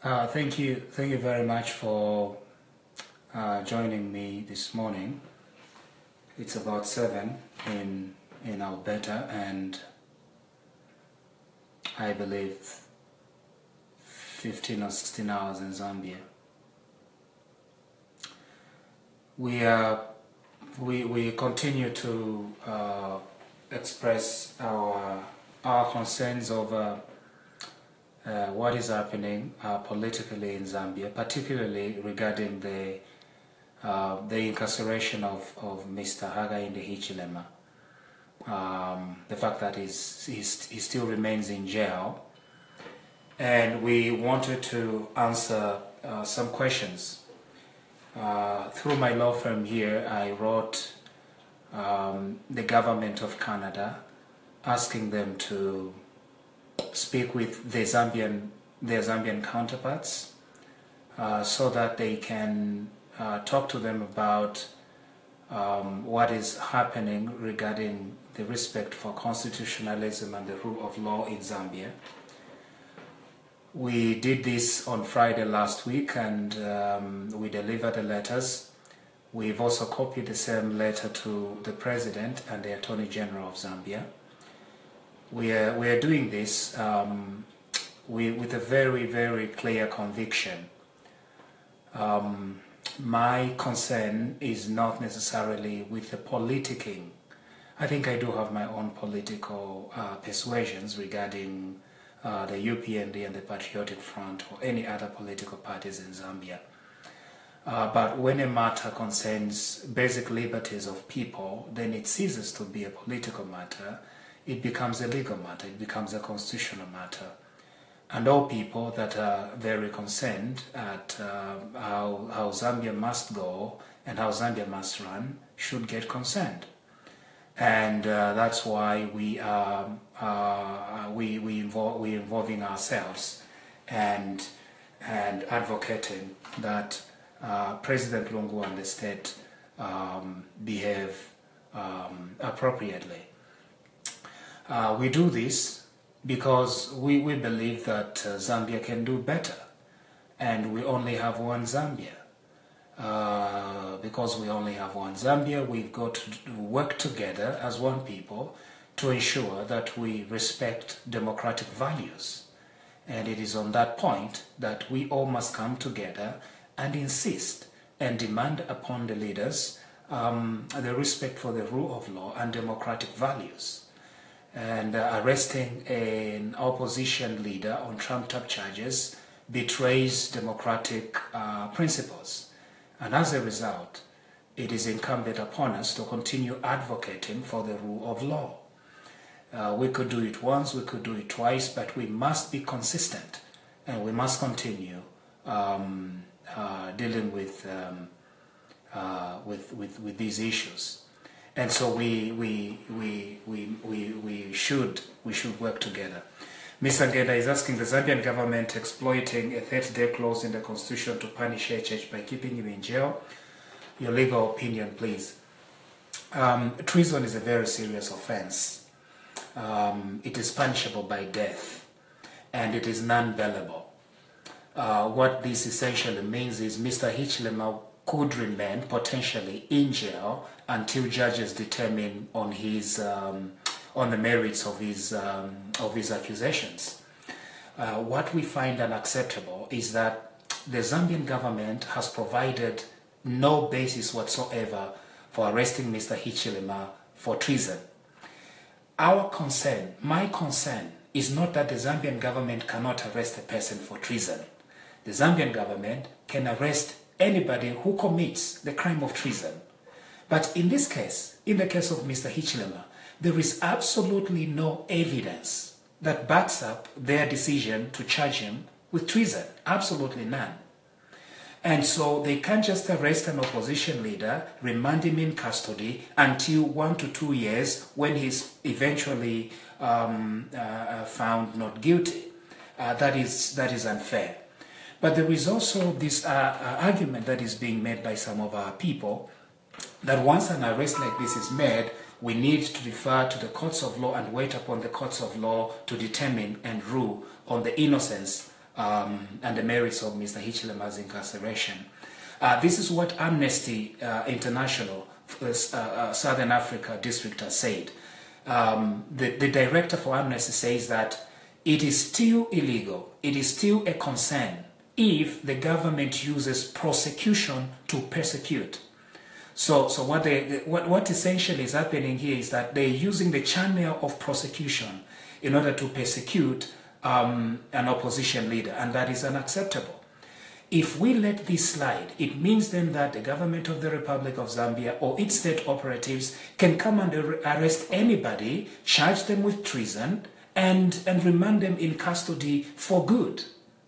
Thank you very much for joining me this morning. It's about 7 in Alberta, and I believe 15 or 16 hours in Zambia. We continue to express our concerns over what is happening politically in Zambia, particularly regarding the incarceration of Mr. Hakainde Hichilema. The fact that he still remains in jail, and we wanted to answer some questions. Through my law firm here, I wrote the government of Canada, asking them to speak with their Zambian counterparts so that they can talk to them about what is happening regarding the respect for constitutionalism and the rule of law in Zambia. We did this on Friday last week, and we delivered the letters. We've also copied the same letter to the President and the Attorney General of Zambia. We are doing this with a very, very clear conviction. My concern is not necessarily with the politicking. I think I do have my own political persuasions regarding the UPND and the Patriotic Front or any other political parties in Zambia. But when a matter concerns basic liberties of people, then it ceases to be a political matter. It becomes a legal matter, it becomes a constitutional matter. And all people that are very concerned at how Zambia must go and how Zambia must run should get concerned. And that's why we are involving ourselves and advocating that President Lungu and the state behave appropriately. We do this because we believe that Zambia can do better, and we only have one Zambia. Because we only have one Zambia, we've got to work together as one people to ensure that we respect democratic values. And it is on that point that we all must come together and insist and demand upon the leaders the respect for the rule of law and democratic values. And arresting an opposition leader on trumped-up charges betrays democratic principles. And as a result, it is incumbent upon us to continue advocating for the rule of law. We could do it once, we could do it twice, but we must be consistent, and we must continue dealing with these issues. And so we should work together. Mr. Ngenda is asking the Zambian government exploiting a 30-day clause in the constitution to punish HH by keeping him in jail. Your legal opinion, please. Treason is a very serious offense. It is punishable by death, and it is non-bailable. What this essentially means is Mr. Hichilema could remain potentially in jail until judges determine on his on the merits of his accusations. What we find unacceptable is that the Zambian government has provided no basis whatsoever for arresting Mr. Hichilema for treason. My concern, is not that the Zambian government cannot arrest a person for treason. The Zambian government can arrest anybody who commits the crime of treason. But in this case, in the case of Mr. Hichilema, there is absolutely no evidence that backs up their decision to charge him with treason. Absolutely none. And so they can't just arrest an opposition leader, remand him in custody until 1 to 2 years when he's eventually found not guilty. That is unfair. But there is also this argument that is being made by some of our people that once an arrest like this is made, we need to defer to the courts of law and wait upon the courts of law to determine and rule on the innocence and the merits of Mr. Hichilema's incarceration. This is what Amnesty International, Southern Africa district has said. The director for Amnesty says that it is still illegal, it is still a concern if the government uses prosecution to persecute. So what essentially is happening here is that they're using the channel of prosecution in order to persecute an opposition leader, and that is unacceptable. If we let this slide, it means then that the government of the Republic of Zambia or its state operatives can come and arrest anybody, charge them with treason, and remand them in custody for good.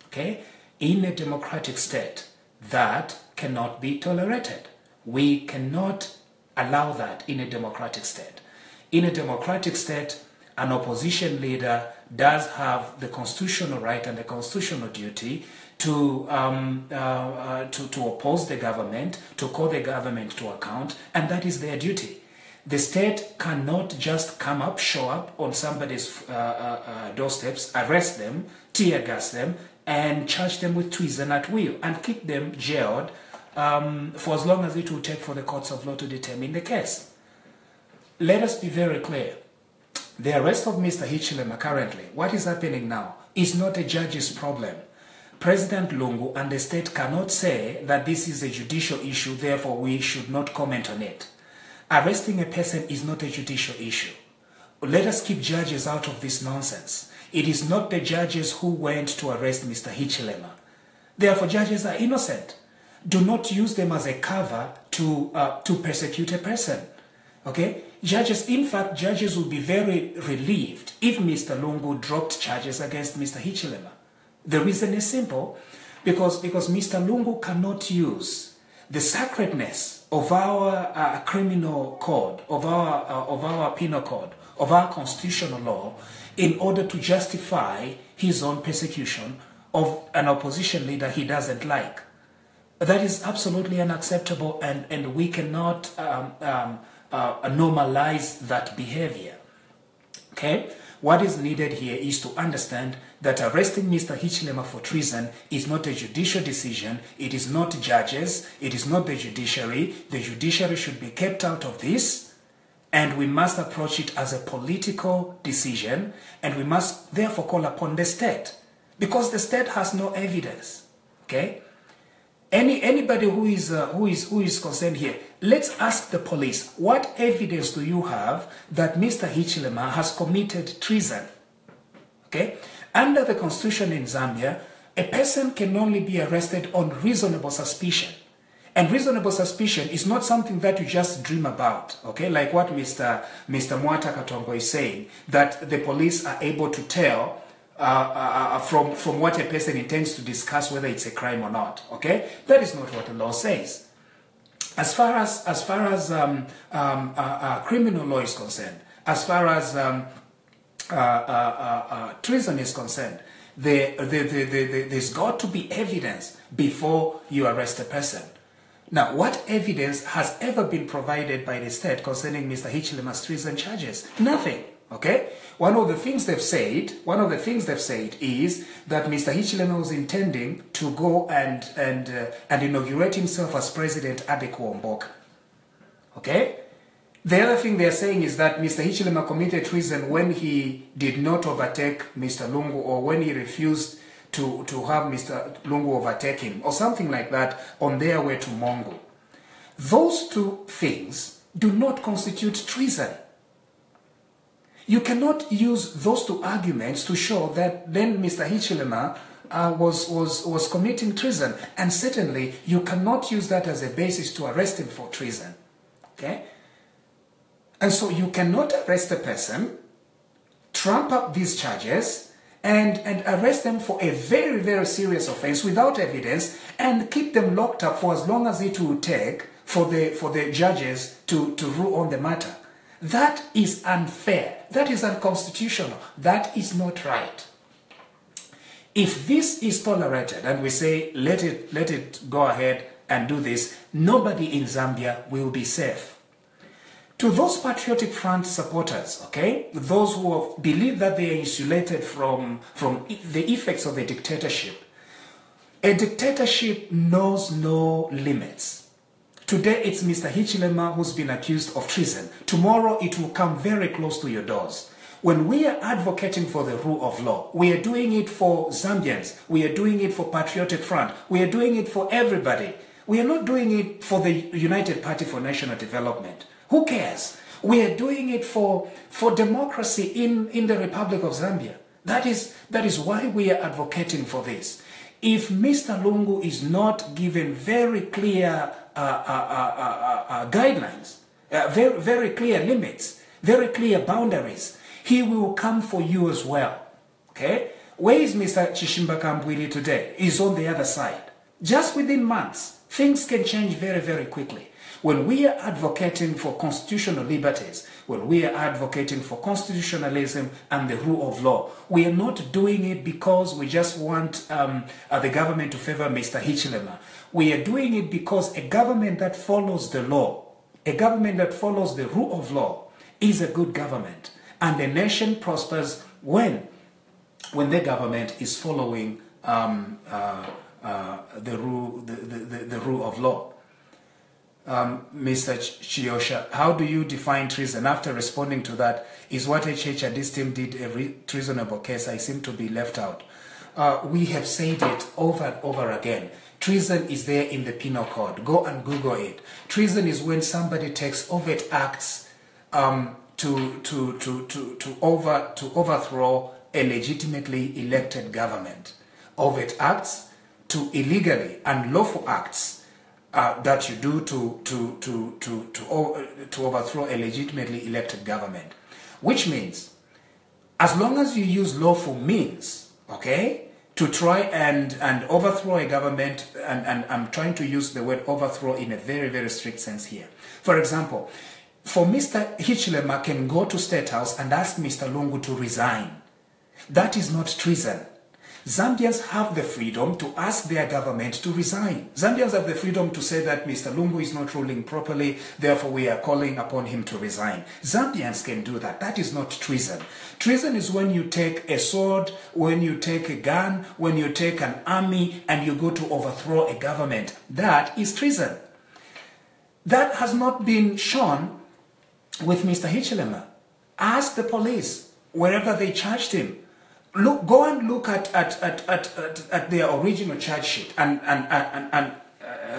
Okay? In a democratic state, that cannot be tolerated. We cannot allow that in a democratic state. In a democratic state, an opposition leader does have the constitutional right and the constitutional duty to oppose the government, to call the government to account, and that is their duty. The state cannot just come up, show up on somebody's doorsteps, arrest them, tear gas them, and charge them with treason at will, and keep them jailed for as long as it will take for the courts of law to determine the case. Let us be very clear. The arrest of Mr. Hichilema currently, what is happening now, is not a judge's problem. President Lungu and the state cannot say that this is a judicial issue, therefore we should not comment on it. Arresting a person is not a judicial issue. Let us keep judges out of this nonsense. It is not the judges who went to arrest Mr. Hichilema. Therefore, judges are innocent. Do not use them as a cover to persecute a person. Okay? Judges, in fact, judges would be very relieved if Mr. Lungu dropped charges against Mr. Hichilema. The reason is simple, because Mr. Lungu cannot use the sacredness of our criminal code, of our penal code, of our constitutional law, in order to justify his own persecution of an opposition leader he doesn't like. That is absolutely unacceptable, and we cannot normalize that behavior. Okay? What is needed here is to understand that arresting Mr. Hichilema for treason is not a judicial decision. It is not judges. It is not the judiciary. The judiciary should be kept out of this, and we must approach it as a political decision, and we must therefore call upon the state, because the state has no evidence. Okay? Anybody who is concerned here, let's ask the police, what evidence do you have that Mr. Hichilema has committed treason? Okay? Under the constitution in Zambia, a person can only be arrested on reasonable suspicion. And reasonable suspicion is not something that you just dream about, okay? Like what Mr. Mwata Katongo is saying, that the police are able to tell from what a person intends to discuss whether it's a crime or not. Okay, that is not what the law says. As far as criminal law is concerned, as far as treason is concerned, there's got to be evidence before you arrest a person. Now, what evidence has ever been provided by the state concerning Mr. Hichilema's treason charges? Nothing. Okay? One of the things they've said is that Mr. Hichilema was intending to go and inaugurate himself as president at the Kuomboka. Okay? The other thing they're saying is that Mr. Hichilema committed treason when he did not overtake Mr. Lungu, or when he refused to have Mr. Lungu overtake him, or something like that, on their way to Mongo. Those two things do not constitute treason. You cannot use those two arguments to show that then Mr. Hichilema was committing treason, and certainly you cannot use that as a basis to arrest him for treason. Okay? And so you cannot arrest a person, trump up these charges, and arrest them for a very, very serious offense without evidence, and keep them locked up for as long as it will take for the judges to rule on the matter. That is unfair. That is unconstitutional. That is not right. If this is tolerated and we say let it go ahead and do this, nobody in Zambia will be safe. To those Patriotic Front supporters, okay, those who believe that they are insulated from the effects of a dictatorship knows no limits. Today it's Mr. Hichilema who's been accused of treason. Tomorrow it will come very close to your doors. When we are advocating for the rule of law, we are doing it for Zambians, we are doing it for Patriotic Front, we are doing it for everybody. We are not doing it for the United Party for National Development. Who cares? We are doing it for democracy in the Republic of Zambia. That is why we are advocating for this. If Mr. Lungu is not given very clear guidelines, very clear limits, very clear boundaries, he will come for you as well. Okay? Where is Mr. Chishimba Kambwili today? He's on the other side. Just within months, things can change very, very quickly. When we are advocating for constitutional liberties, when we are advocating for constitutionalism and the rule of law, we are not doing it because we just want the government to favor Mr. Hichilema. We are doing it because a government that follows the law, a government that follows the rule of law is a good government. And the nation prospers when the government is following the rule of law. Mr. Chiosha, how do you define treason? After responding to that, is what HH and this team did a treasonable case? I seem to be left out. We have said it over and over again. Treason is there in the penal code. Go and Google it. Treason is when somebody takes overt acts to overthrow a legitimately elected government. Overt acts to illegally unlawful acts that you do to overthrow a legitimately elected government. Which means, as long as you use lawful means, okay, to try and overthrow a government, and I'm trying to use the word overthrow in a very, very strict sense here. For example, for Mr. Hichilema can go to State House and ask Mr. Lungu to resign. That is not treason. Zambians have the freedom to ask their government to resign. Zambians have the freedom to say that Mr. Lungu is not ruling properly, therefore we are calling upon him to resign. Zambians can do that. That is not treason. Treason is when you take a sword, when you take a gun, when you take an army and you go to overthrow a government. That is treason. That has not been shown with Mr. Hichilema. Ask the police wherever they charged him. Go and look at their original charge sheet and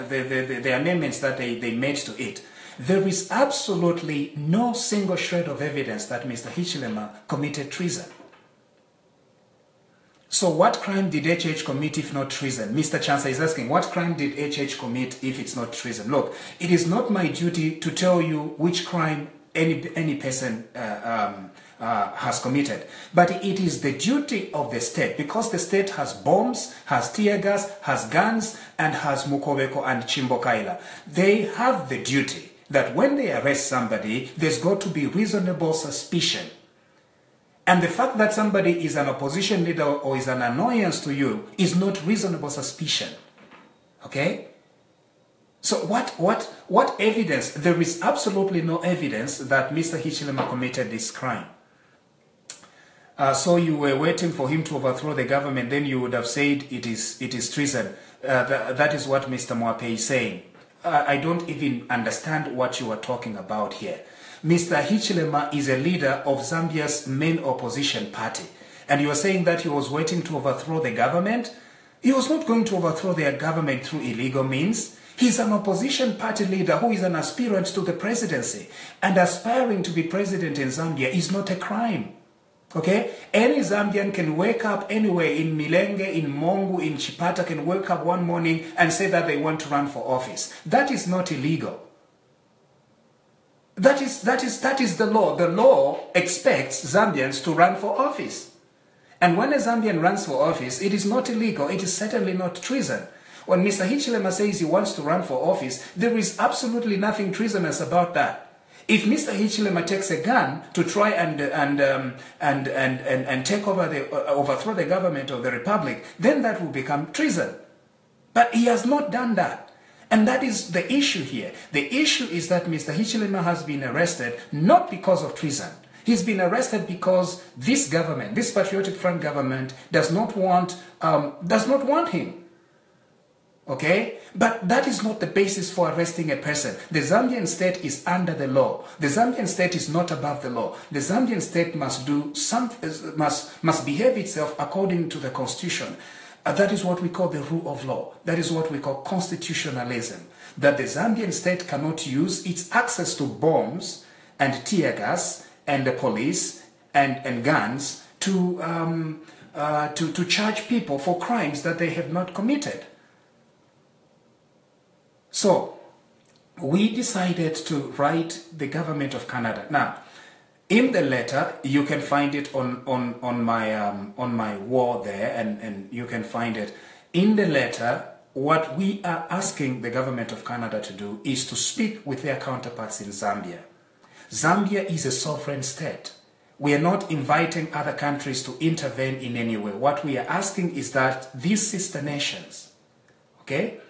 the amendments that they made to it. There is absolutely no single shred of evidence that Mr. Hichilema committed treason. So what crime did HH commit if not treason? Mr. Chancellor is asking, what crime did HH commit if it's not treason? Look, it is not my duty to tell you which crime any person has committed. But it is the duty of the state, because the state has bombs, has tear gas, has guns, and has Mukobeko and Chimbokaila. They have the duty that when they arrest somebody, there's got to be reasonable suspicion. And the fact that somebody is an opposition leader or is an annoyance to you is not reasonable suspicion. Okay? So what evidence? There is absolutely no evidence that Mr. Hichilema committed this crime. So you were waiting for him to overthrow the government, then you would have said it is treason. That is what Mr. Mwape is saying. I don't even understand what you are talking about here. Mr. Hichilema is a leader of Zambia's main opposition party. And you are saying that he was waiting to overthrow the government? He was not going to overthrow their government through illegal means. He's an opposition party leader who is an aspirant to the presidency. And aspiring to be president in Zambia is not a crime. Okay? Any Zambian can wake up anywhere in Milenge, in Mongu, in Chipata, can wake up one morning and say that they want to run for office. That is not illegal. That is the law. The law expects Zambians to run for office. And when a Zambian runs for office, it is not illegal. It is certainly not treason. When Mr. Hichilema says he wants to run for office, there is absolutely nothing treasonous about that. If Mr. Hichilema takes a gun to try and take over overthrow the government of the republic, then that will become treason. But he has not done that. And that is the issue here. The issue is that Mr. Hichilema has been arrested not because of treason. He's been arrested because this government, this Patriotic Front government, does not want him. Okay? But that is not the basis for arresting a person. The Zambian state is under the law. The Zambian state is not above the law. The Zambian state must must behave itself according to the constitution. That is what we call the rule of law. That is what we call constitutionalism. That the Zambian state cannot use its access to bombs and tear gas and the police and guns to charge people for crimes that they have not committed. So we decided to write the government of Canada. Now, in the letter, you can find it on my wall there, and you can find it in the letter. What we are asking the government of Canada to do is to speak with their counterparts in Zambia. Zambia is a sovereign state. We are not inviting other countries to intervene in any way. What we are asking is that these sister nations, okay,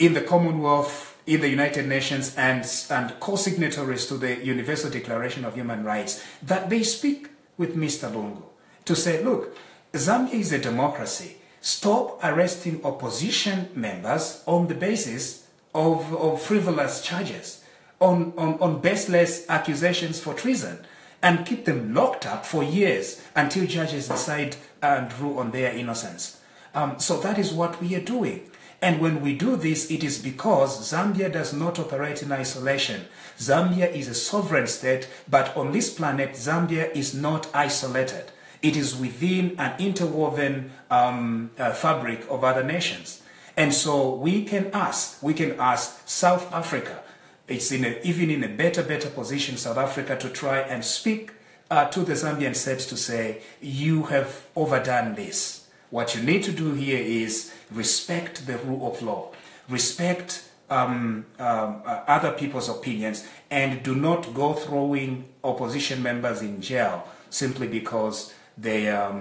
in the Commonwealth, in the United Nations, and co-signatories to the Universal Declaration of Human Rights, that they speak with Mr. Lungu to say, look, Zambia is a democracy. Stop arresting opposition members on the basis of frivolous charges, on baseless accusations for treason, and keep them locked up for years until judges decide and rule on their innocence. So that is what we are doing. And when we do this, it is because Zambia does not operate in isolation. Zambia is a sovereign state, but on this planet, Zambia is not isolated. It is within an interwoven fabric of other nations. And so we can ask South Africa, it's even in a better position, South Africa, to try and speak to the Zambian state to say, you have overdone this. What you need to do here is respect the rule of law, respect other people's opinions, and do not go throwing opposition members in jail simply because they're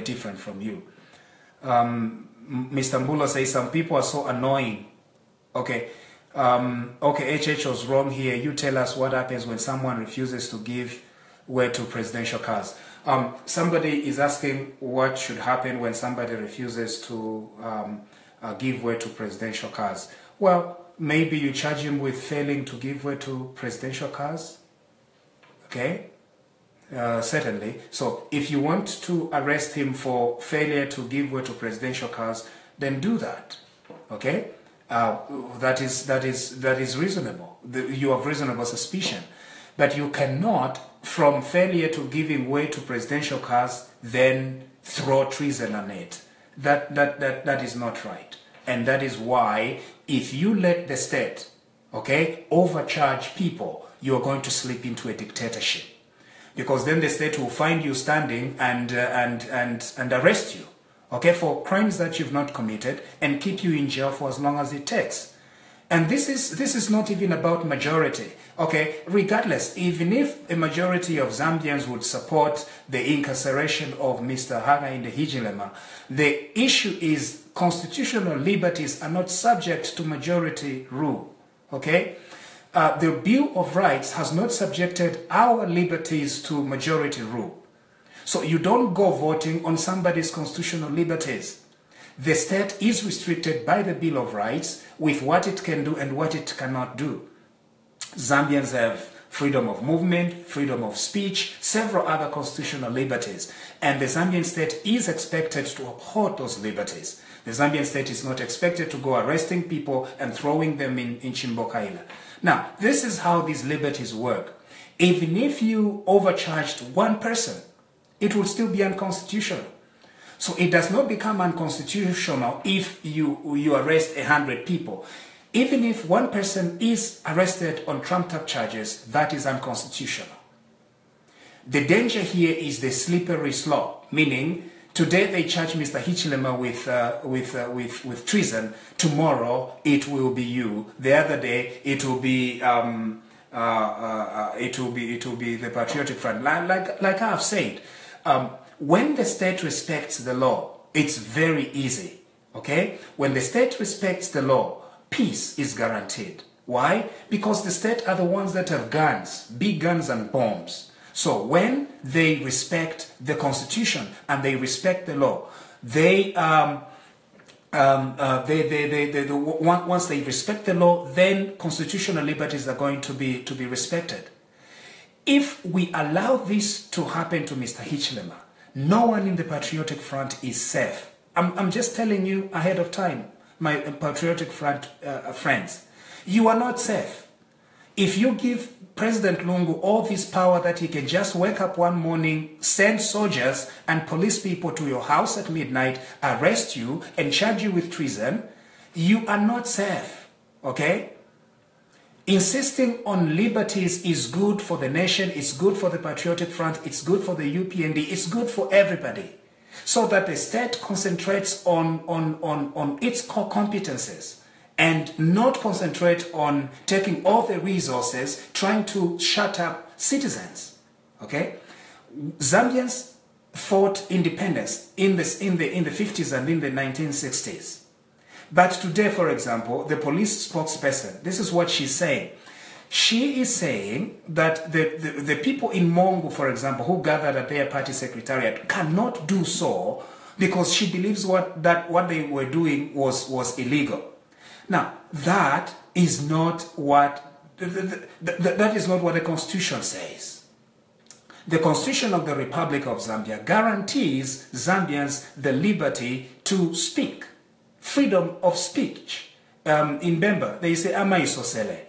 different from you. Mr. Mbulo says some people are so annoying. Okay. Okay, HH was wrong here. You tell us what happens when someone refuses to give way to presidential cars. Somebody is asking what should happen when somebody refuses to give way to presidential cars. Well, maybe you charge him with failing to give way to presidential cars. Okay? Certainly. So if you want to arrest him for failure to give way to presidential cars, then do that. Okay? That is reasonable. You have reasonable suspicion. But you cannot, from failure to giving way to presidential cars, then throw treason on it. That is not right. And that is why, if you let the state, okay, overcharge people, you are going to slip into a dictatorship. Because then the state will find you standing and arrest you, okay, for crimes that you've not committed, and keep you in jail for as long as it takes. And this is not even about majority. Okay, regardless, even if a majority of Zambians would support the incarceration of Mr. Hakainde Hichilema, the issue is constitutional liberties are not subject to majority rule. Okay? The Bill of Rights has not subjected our liberties to majority rule. So you don't go voting on somebody's constitutional liberties. The state is restricted by the Bill of Rights with what it can do and what it cannot do. Zambians have freedom of movement, freedom of speech, several other constitutional liberties. And the Zambian state is expected to uphold those liberties. The Zambian state is not expected to go arresting people and throwing them in Chimbokaila. Now, this is how these liberties work. Even if you overcharged one person, it would still be unconstitutional. So it does not become unconstitutional if you arrest 100 people. Even if one person is arrested on trumped-up charges, that is unconstitutional. The danger here is the slippery slope, meaning today they charge Mr. Hichilema with treason. Tomorrow it will be you. The other day it will be the Patriotic Front. Like I have said, when the state respects the law, it's very easy Okay? When the state respects the law, peace is guaranteed. Why? Because the state are the ones that have guns, big guns and bombs. So when they respect the constitution and they respect the law, once they respect the law, then constitutional liberties are going to be respected. If we allow this to happen to Mr. Hichilema, no one in the Patriotic Front is safe. I'm just telling you ahead of time, my Patriotic Front friends. You are not safe. If you give President Lungu all this power that he can just wake up one morning, send soldiers and police people to your house at midnight, arrest you and charge you with treason, you are not safe. Okay? Insisting on liberties is good for the nation, it's good for the Patriotic Front, it's good for the UPND, it's good for everybody. So that the state concentrates on its core competences and not concentrate on taking all the resources trying to shut up citizens. Okay? Zambians fought independence in the 50s and in the 1960s. But today, for example, the police spokesperson, this is what she's saying. She is saying that the people in Mongo, for example, who gathered at their party secretariat cannot do so because she believes what they were doing was illegal. Now, that is not what the Constitution says. The Constitution of the Republic of Zambia guarantees Zambians the liberty to speak, freedom of speech. In Bemba, they say amaisosele,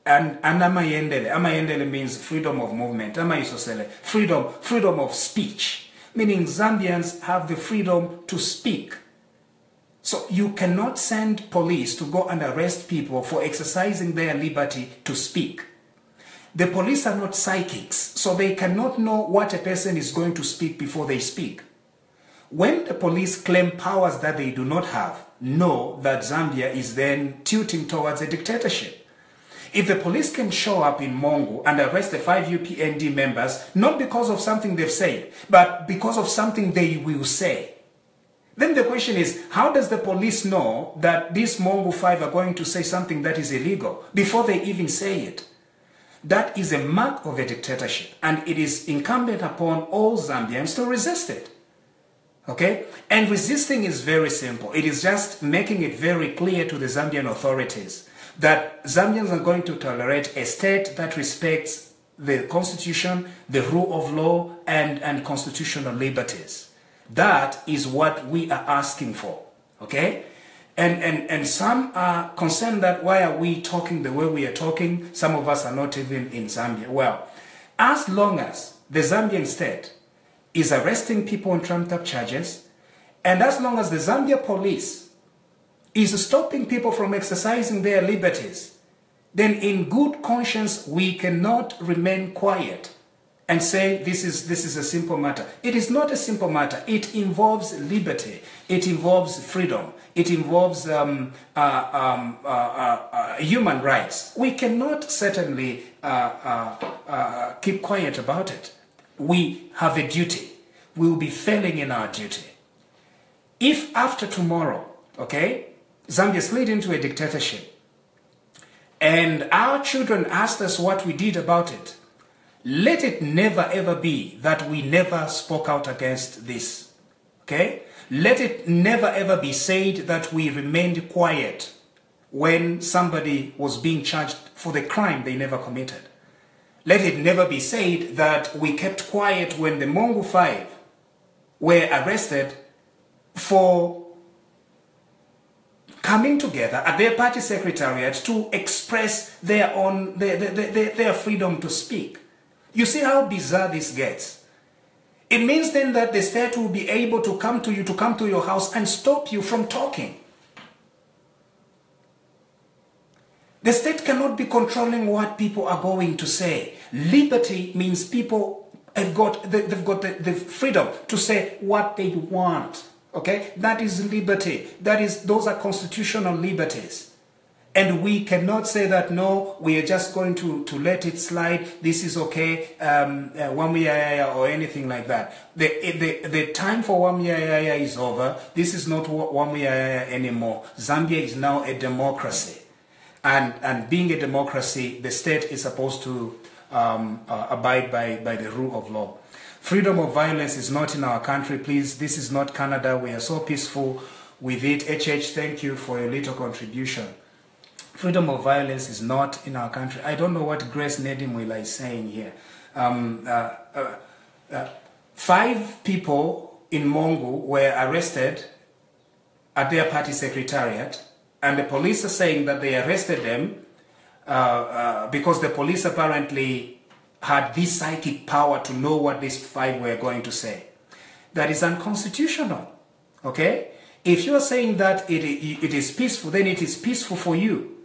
and amayendele. Amayendele means freedom of movement. Amaisosele, freedom of speech, meaning Zambians have the freedom to speak. So you cannot send police to go and arrest people for exercising their liberty to speak. The police are not psychics, so they cannot know what a person is going to speak before they speak. When the police claim powers that they do not have, know that Zambia is then tilting towards a dictatorship. If the police can show up in Mongo and arrest the 5 UPND members, not because of something they've said, but because of something they will say, then the question is, how does the police know that these Mongo 5 are going to say something that is illegal before they even say it? That is a mark of a dictatorship, and it is incumbent upon all Zambians to resist it. Okay? And resisting is very simple. It is just making it very clear to the Zambian authorities that Zambians are going to tolerate a state that respects the constitution, the rule of law, and constitutional liberties. That is what we are asking for. Okay? And some are concerned that why are we talking the way we are talking? Some of us are not even in Zambia. Well, as long as the Zambian state is arresting people on trumped-up charges, and as long as the Zambia police is stopping people from exercising their liberties, then in good conscience we cannot remain quiet and say this is a simple matter. It is not a simple matter. It involves liberty. It involves freedom. It involves human rights. We cannot certainly keep quiet about it. We have a duty. We will be failing in our duty. If after tomorrow, okay, Zambia slid into a dictatorship, and our children asked us what we did about it, let it never ever be that we never spoke out against this. Okay? Let it never ever be said that we remained quiet when somebody was being charged for the crime they never committed. Let it never be said that we kept quiet when the Mongo 5 were arrested for coming together at their party secretariat to express their own their freedom to speak. You see how bizarre this gets. It means then that the state will be able to come to you, to come to your house and stop you from talking. The state cannot be controlling what people are going to say. Liberty means people have got the freedom to say what they want. Okay? That is liberty. Those are constitutional liberties. And we cannot say that, no, we are just going to let it slide. This is okay, Wamuyaya or anything like that. The time for Wamuyaya is over. This is not Wamuyaya anymore. Zambia is now a democracy. And being a democracy, the state is supposed to abide by the rule of law. Freedom of violence is not in our country, please. This is not Canada. We are so peaceful with it. HH, thank you for your little contribution. Freedom of violence is not in our country. I don't know what Grace Nedimwila is saying here. 5 people in Mongu were arrested at their party secretariat, and the police are saying that they arrested them because the police apparently had this psychic power to know what these 5 were going to say. That is unconstitutional, okay? If you're saying that it is peaceful, then it is peaceful for you.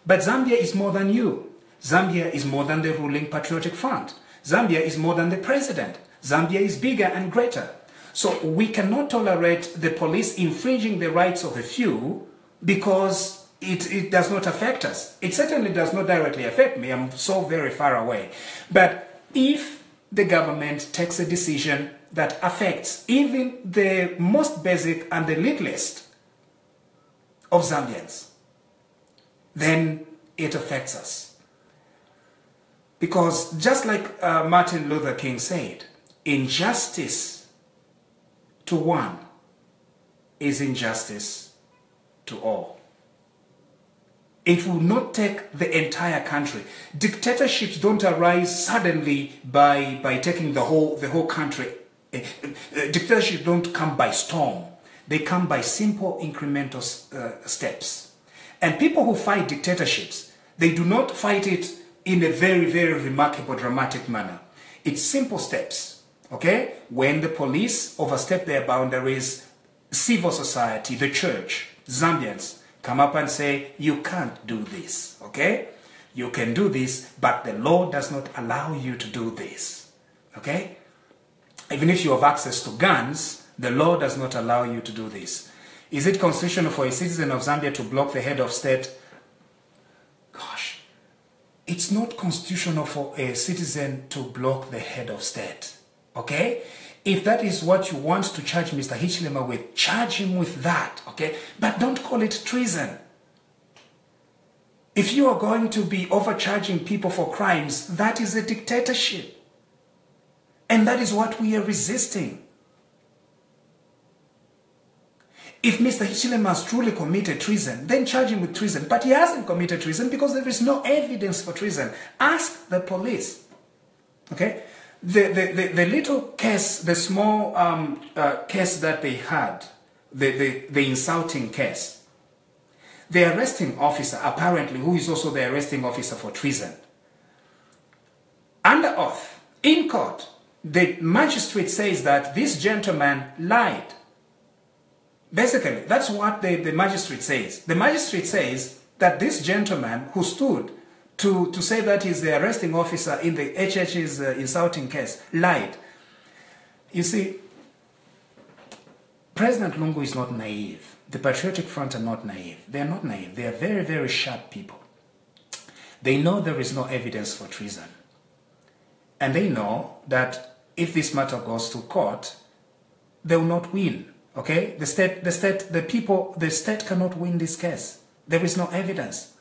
But Zambia is more than you. Zambia is more than the ruling Patriotic Front. Zambia is more than the president. Zambia is bigger and greater. So we cannot tolerate the police infringing the rights of a few because it does not affect us. It certainly does not directly affect me. I'm so very far away. But if the government takes a decision that affects even the most basic and the littlest of Zambians, then it affects us. Because just like Martin Luther King said, injustice to one is injustice to all. It will not take the entire country. Dictatorships don't arise suddenly by taking the whole country. Dictatorships don't come by storm. They come by simple incremental steps. And people who fight dictatorships, they do not fight it in a very, very remarkable, dramatic manner. It's simple steps, okay? When the police overstep their boundaries, civil society, the church, Zambians, come up and say, you can't do this, okay? You can do this, but the law does not allow you to do this, okay? Even if you have access to guns, the law does not allow you to do this. Is it constitutional for a citizen of Zambia to block the head of state? Gosh, it's not constitutional for a citizen to block the head of state, okay? If that is what you want to charge Mr. Hichilema with, charge him with that, okay? But don't call it treason. If you are going to be overcharging people for crimes, that is a dictatorship. And that is what we are resisting. If Mr. Hichilema has truly committed treason, then charge him with treason. But he hasn't committed treason because there is no evidence for treason. Ask the police. Okay? The little case, the small case that they had, the insulting case, the arresting officer, apparently, who is also the arresting officer for treason, under oath, in court, the magistrate says that this gentleman lied. Basically, that's what the magistrate says. The magistrate says that this gentleman who stood to say that he's the arresting officer in the HH's insulting case lied. You see, President Lungu is not naive. The Patriotic Front are not naive. They are not naive. They are very, very sharp people. They know there is no evidence for treason. And they know that if this matter goes to court, they will not win. Okay, the state cannot win this case. There is no evidence.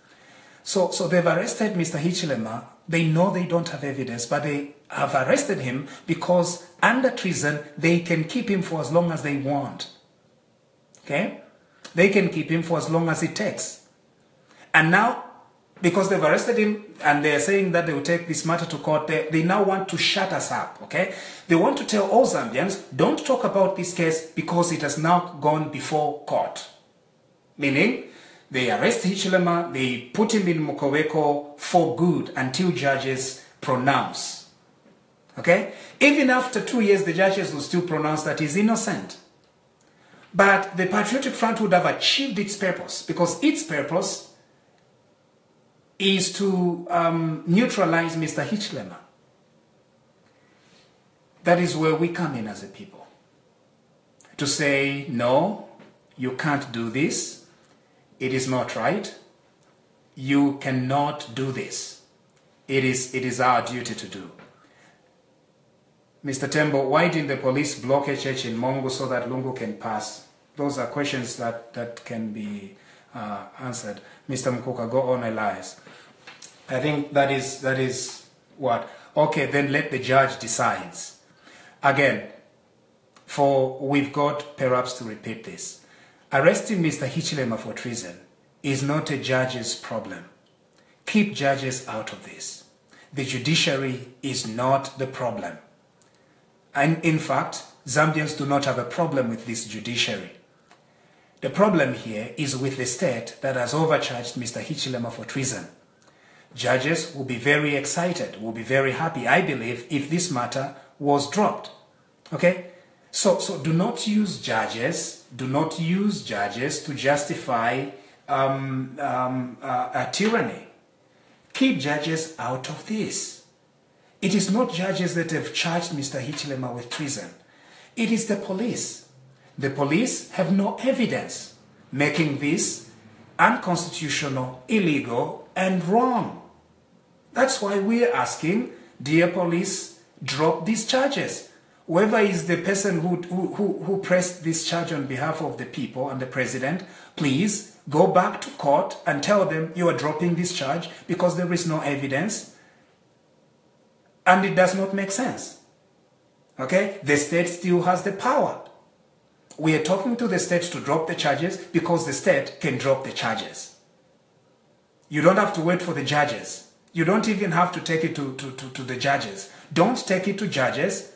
So they've arrested Mr. Hichilema. They know they don't have evidence, but they have arrested him because under treason, they can keep him for as long as they want. Okay? They can keep him for as long as it takes. And now, because they've arrested him and they're saying that they will take this matter to court, they now want to shut us up, okay? They want to tell all Zambians, don't talk about this case because it has now gone before court. Meaning, they arrest Hichilema, they put him in Mukoweko for good until judges pronounce, okay? Even after 2 years, the judges will still pronounce that he's innocent. But the Patriotic Front would have achieved its purpose because its purpose is to neutralize Mr. Hichilema. That is where we come in as a people. To say, no, you can't do this. It is not right. you cannot do this. It is our duty to do. Mr. Tembo, why didn't the police block a church in Mongo so that Lungu can pass? Those are questions that can be answered. Mr. Mkuka, go on, Elias. I think that is what? Okay, then let the judge decide. Again, we've got perhaps to repeat this. Arresting Mr. Hichilema for treason is not a judge's problem. Keep judges out of this. The judiciary is not the problem. And in fact, Zambians do not have a problem with this judiciary. The problem here is with the state that has overcharged Mr. Hichilema for treason. Judges will be very excited, will be very happy, I believe, if this matter was dropped. Okay? So do not use judges to justify a tyranny. Keep judges out of this. It is not judges that have charged Mr. Hichilema with treason. It is the police. The police have no evidence, making this unconstitutional, illegal, and wrong. That's why we're asking, dear police, drop these charges. Whoever is the person who pressed this charge on behalf of the people and the president, please go back to court and tell them you are dropping this charge because there is no evidence and it does not make sense. Okay? The state still has the power. We are talking to the state to drop the charges because the state can drop the charges. You don't have to wait for the judges. You don't even have to take it to the judges. Don't take it to judges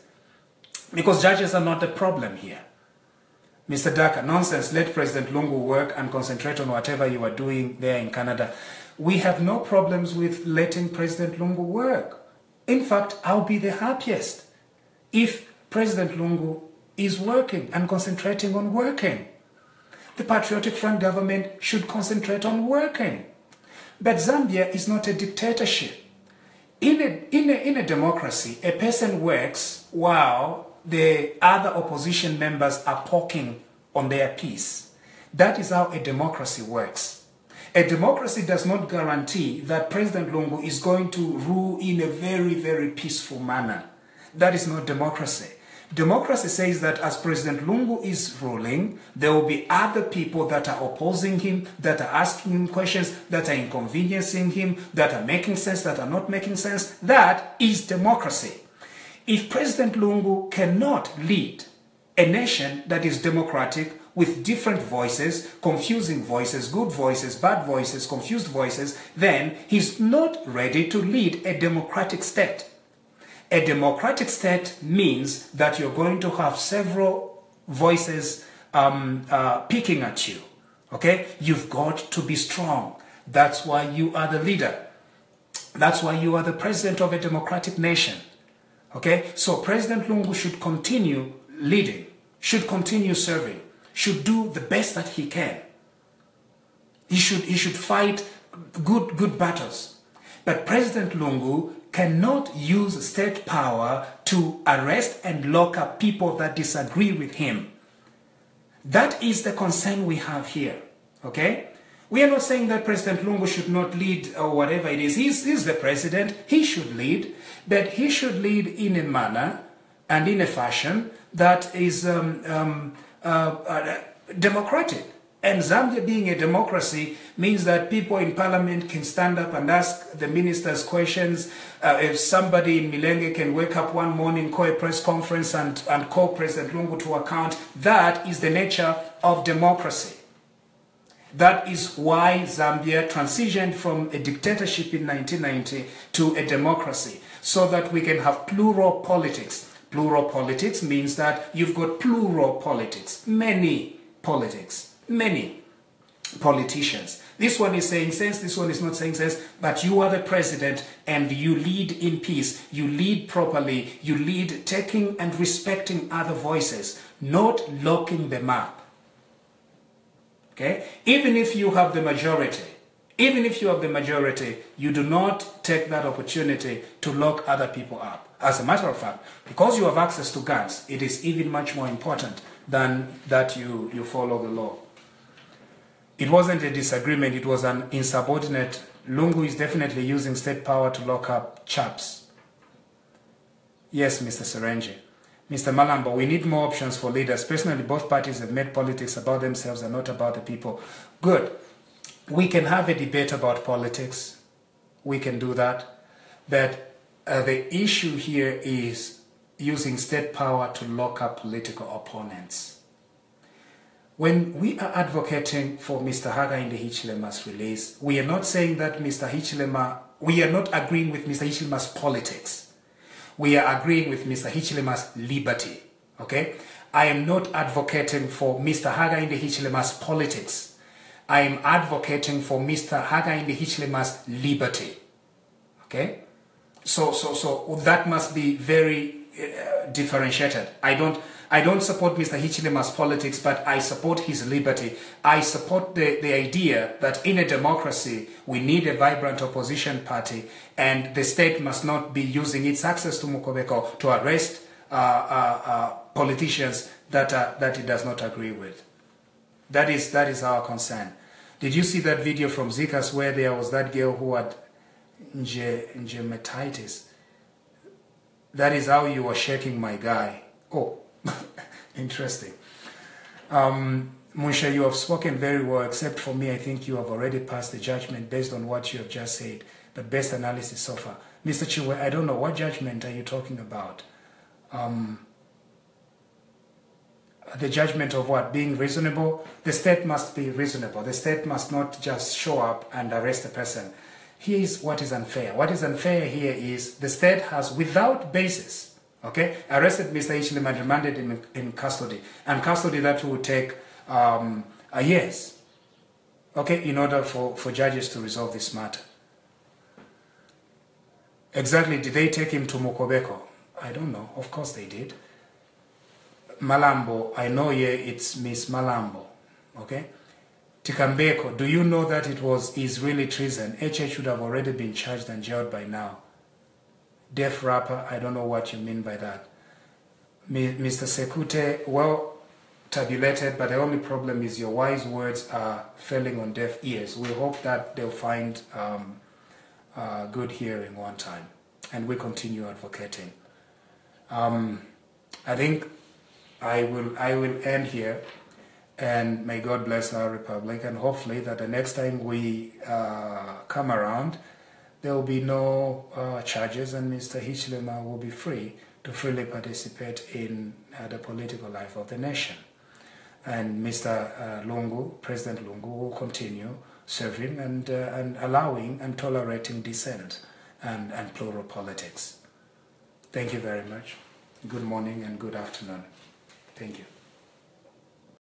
because judges are not the problem here. Mr. Daka, nonsense. Let President Lungu work and concentrate on whatever you are doing there in Canada. We have no problems with letting President Lungu work. In fact, I'll be the happiest if President Lungu is working and concentrating on working. The Patriotic Front government should concentrate on working. But Zambia is not a dictatorship. In a democracy, a person works while the other opposition members are poking on their peace. That is how a democracy works. A democracy does not guarantee that President Lungu is going to rule in a very, very peaceful manner. That is not democracy. Democracy says that as President Lungu is ruling, there will be other people that are opposing him, that are asking him questions, that are inconveniencing him, that are making sense, that are not making sense. That is democracy. If President Lungu cannot lead a nation that is democratic with different voices, confusing voices, good voices, bad voices, confused voices, then he's not ready to lead a democratic state. A democratic state means that you're going to have several voices picking at you. Okay? You've got to be strong. That's why you are the leader. That's why you are the president of a democratic nation. Okay? So President Lungu should continue leading, should continue serving, should do the best that he can. He should fight good battles. But President Lungu cannot use state power to arrest and lock up people that disagree with him. That is the concern we have here. Okay? We are not saying that President Lungu should not lead or whatever it is. He's the president. He should lead. But he should lead in a manner and in a fashion that is democratic. And Zambia being a democracy means that people in parliament can stand up and ask the ministers questions. If somebody in Milenge can wake up one morning, call a press conference and call President Lungu to account, that is the nature of democracy. That is why Zambia transitioned from a dictatorship in 1990 to a democracy, so that we can have plural politics. Plural politics means that you've got plural politics, many politics, many politicians. This one is saying sense, this one is not saying sense, but you are the president and you lead in peace, you lead properly, you lead taking and respecting other voices, not locking them up. Okay? Even if you have the majority, you do not take that opportunity to lock other people up. As a matter of fact, because you have access to guns, it is even much more important than that you follow the law. It wasn't a disagreement, it was an insubordinate Lungu is definitely using state power to lock up chaps. Yes, Mr. Serenji. Mr. Malambo, we need more options for leaders. Personally, both parties have made politics about themselves and not about the people. Good. We can have a debate about politics. We can do that. But the issue here is using state power to lock up political opponents. When we are advocating for Mr. Hakainde Hichilema's release, we are not saying that Mr. Hichilema, we are not agreeing with Mr. Hichilema's politics. We are agreeing with Mr. Hichilema's liberty. Okay? I am not advocating for Mr. Hakainde Hichilema's politics. I am advocating for Mr. Hakainde Hichilema's liberty. Okay? So that must be very differentiated. I don't support Mr. Hichilema's politics, but I support his liberty. I support the idea that in a democracy, we need a vibrant opposition party, and the state must not be using its access to Mukobeko to arrest politicians that it does not agree with. That is our concern. Did you see that video from Zikas where there was that girl who had ngematitis? That is how you were shaking my guy. Oh, interesting. Munsha, you have spoken very well, except for me. I think you have already passed the judgment based on what you have just said, but best analysis so far. Mr. Chiwe, I don't know, what judgment are you talking about? The judgment of what? Being reasonable? The state must be reasonable. The state must not just show up and arrest a person. Here is what is unfair. What is unfair here is the state has, without basis, okay, arrested Mr. Hichilema and remanded him in custody. And custody that will take years, okay, in order for judges to resolve this matter. Exactly, did they take him to Mukobeko? I don't know. Of course they did. Malambo, I know here it's Miss Malambo, okay? Tikambeko, do you know that is really treason? HH should have already been charged and jailed by now. Deaf rapper, I don't know what you mean by that. Mr. Sekute, well tabulated, but the only problem is your wise words are falling on deaf ears. We hope that they'll find good hearing one time, and we continue advocating. I think I will end here. And may God bless our republic, and hopefully that the next time we come around, there will be no charges, and Mr. Hichilema will be free to freely participate in the political life of the nation. And Mr. Lungu, President Lungu, will continue serving and allowing and tolerating dissent and plural politics. Thank you very much. Good morning and good afternoon. Thank you.